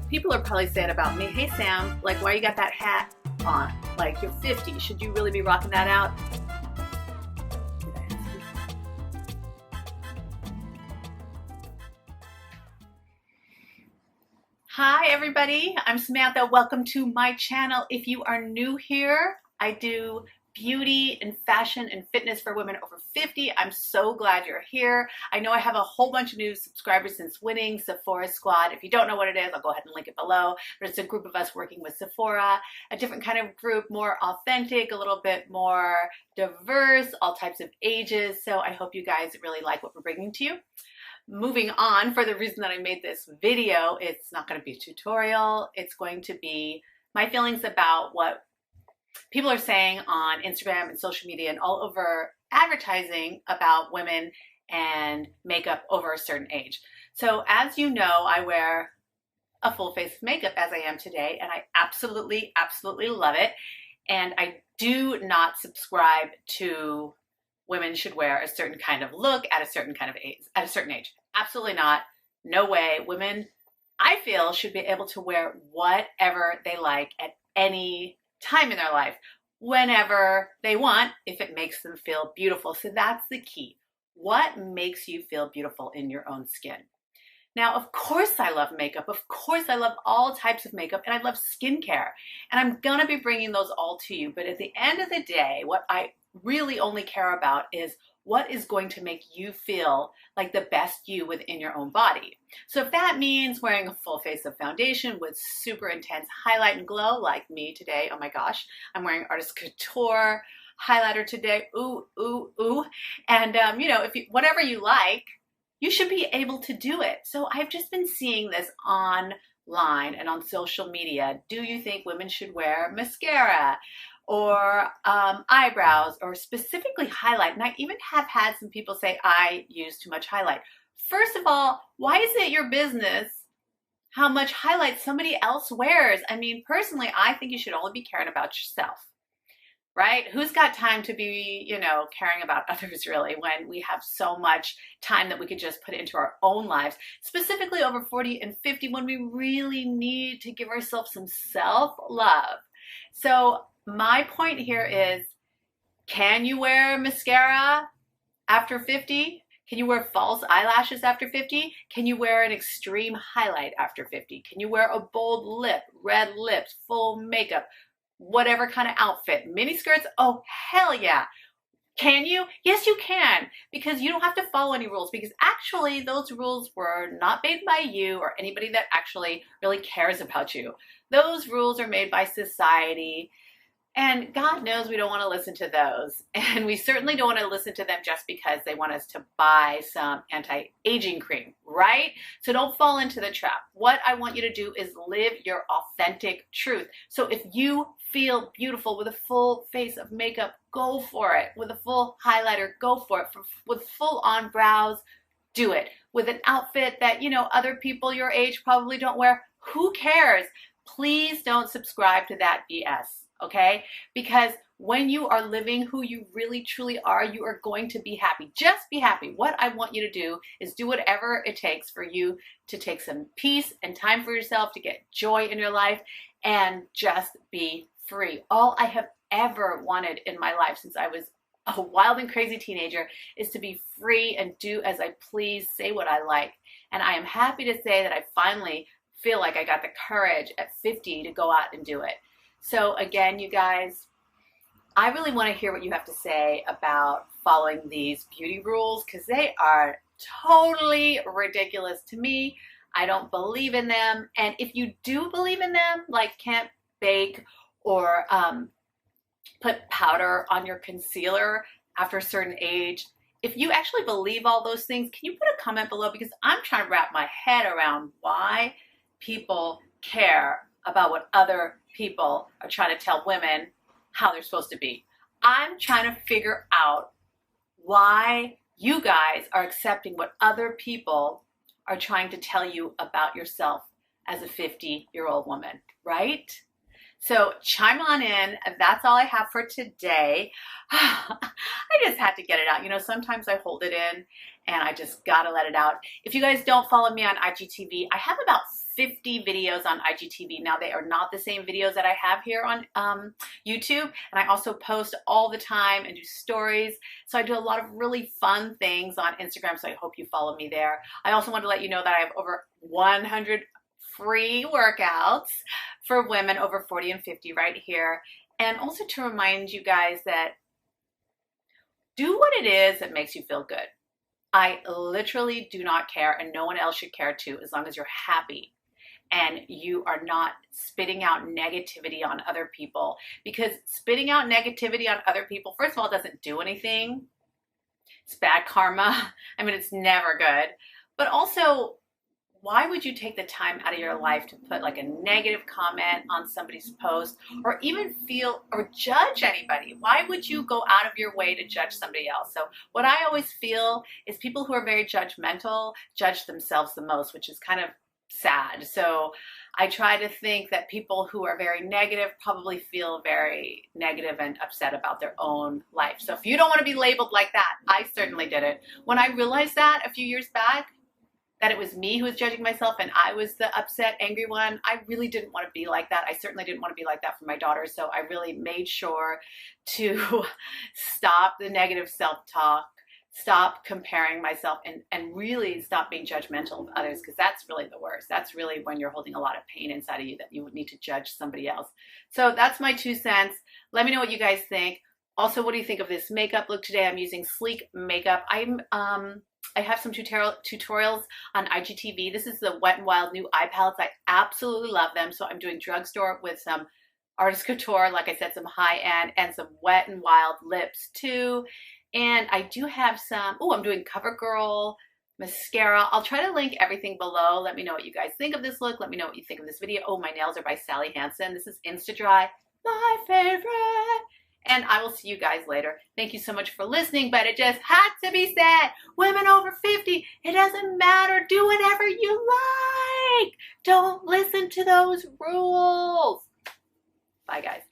People are probably saying about me, hey Sam, like why you got that hat on? Like you're 50, should you really be rocking that out? Hi everybody, I'm Samantha. Welcome to my channel. If you are new here, I do beauty and fashion and fitness for women over 50. I'm so glad you're here. I know I have a whole bunch of new subscribers since winning Sephora Squad. If you don't know what it is, I'll go ahead and link it below. But it's a group of us working with Sephora, a different kind of group, more authentic, a little bit more diverse, all types of ages. So I hope you guys really like what we're bringing to you. Moving on, for the reason that I made this video, it's not going to be a tutorial. It's going to be my feelings about what people are saying on Instagram and social media and all over advertising about women and makeup over a certain age. So as you know, I wear a full face of makeup as I am today, and I absolutely, absolutely love it. And I do not subscribe to women should wear a certain kind of look at a certain kind of age, at a certain age. Absolutely not. No way. Women, I feel, should be able to wear whatever they like at any time in their life, whenever they want, if it makes them feel beautiful. So that's the key. What makes you feel beautiful in your own skin? Now, of course I love makeup. Of course I love all types of makeup, and I love skincare. And I'm gonna be bringing those all to you. But at the end of the day, what I really only care about is what is going to make you feel like the best you within your own body. So if that means wearing a full face of foundation with super intense highlight and glow, like me today, oh my gosh, I'm wearing Artist Couture highlighter today, ooh, ooh, ooh. And you know, whatever you like, you should be able to do it. So I've just been seeing this online and on social media. Do you think women should wear mascara or eyebrows, or specifically highlight? And I even have had some people say I use too much highlight. First of all, why is it your business how much highlight somebody else wears? I mean, personally, I think you should only be caring about yourself, right? Who's got time to be, you know, caring about others really, when we have so much time that we could just put into our own lives, specifically over 40 and 50, when we really need to give ourselves some self-love. So my point here is, can you wear mascara after 50? Can you wear false eyelashes after 50? Can you wear an extreme highlight after 50? Can you wear a bold lip, red lips, full makeup, whatever kind of outfit, mini skirts? Oh, hell yeah. Can you? Yes, you can, because you don't have to follow any rules, because actually those rules were not made by you or anybody that actually really cares about you. Those rules are made by society. And God knows we don't want to listen to those. And we certainly don't want to listen to them just because they want us to buy some anti-aging cream, right? So don't fall into the trap. What I want you to do is live your authentic truth. So if you feel beautiful with a full face of makeup, go for it. With a full highlighter, go for it. With full-on brows, do it. With an outfit that, you know, other people your age probably don't wear, who cares? Please don't subscribe to that BS. Okay? Because when you are living who you really truly are, you are going to be happy. Just be happy. What I want you to do is do whatever it takes for you to take some peace and time for yourself, to get joy in your life, and just be free. All I have ever wanted in my life since I was a wild and crazy teenager is to be free and do as I please, say what I like. And I am happy to say that I finally feel like I got the courage at 50 to go out and do it. So again, you guys, I really want to hear what you have to say about following these beauty rules, because they are totally ridiculous to me. I don't believe in them. And if you do believe in them, like can't bake or put powder on your concealer after a certain age, if you actually believe all those things, can you put a comment below? Because I'm trying to wrap my head around why people care about what other people are trying to tell women how they're supposed to be. I'm trying to figure out why you guys are accepting what other people are trying to tell you about yourself as a 50-year-old woman, right? So chime on in. That's all I have for today. I just had to get it out. You know, sometimes I hold it in and I just gotta let it out. If you guys don't follow me on IGTV, I have about 50 videos on IGTV. Now, they are not the same videos that I have here on YouTube, and I also post all the time and do stories. So I do a lot of really fun things on Instagram, so I hope you follow me there. I also want to let you know that I have over 100 free workouts for women over 40 and 50 right here. And also to remind you guys that do what it is that makes you feel good. I literally do not care, and no one else should care too, as long as you're happy and you are not spitting out negativity on other people. Because spitting out negativity on other people, first of all, doesn't do anything. It's bad karma. I mean, it's never good. But also, why would you take the time out of your life to put like a negative comment on somebody's post, or even feel or judge anybody? Why would you go out of your way to judge somebody else? So what I always feel is people who are very judgmental judge themselves the most, which is kind of sad. So I try to think that people who are very negative probably feel very negative and upset about their own life. So if you don't want to be labeled like that, I certainly did it. When I realized that a few years back, that it was me who was judging myself and I was the upset, angry one, I really didn't want to be like that. I certainly didn't want to be like that for my daughter. So I really made sure to stop the negative self-talk, stop comparing myself, and really stop being judgmental of others, because that's really the worst. That's really when you're holding a lot of pain inside of you that you would need to judge somebody else. So that's my 2 cents. Let me know what you guys think. Also, what do you think of this makeup look today? I'm using sleek makeup. I have some tutorials on IGTV. This is the Wet n Wild new eye palettes. I absolutely love them. So I'm doing drugstore with some artist couture, like I said, some high end, and some Wet n Wild lips too. And I do have some, I'm doing Covergirl mascara. I'll try to link everything below. Let me know what you guys think of this look. Let me know what you think of this video. Oh, my nails are by Hansen. This is Insta Dry, my favorite. And I will see you guys later. Thank you so much for listening, but it just had to be said. Women over 50, it doesn't matter. Do whatever you like. Don't listen to those rules. Bye, guys.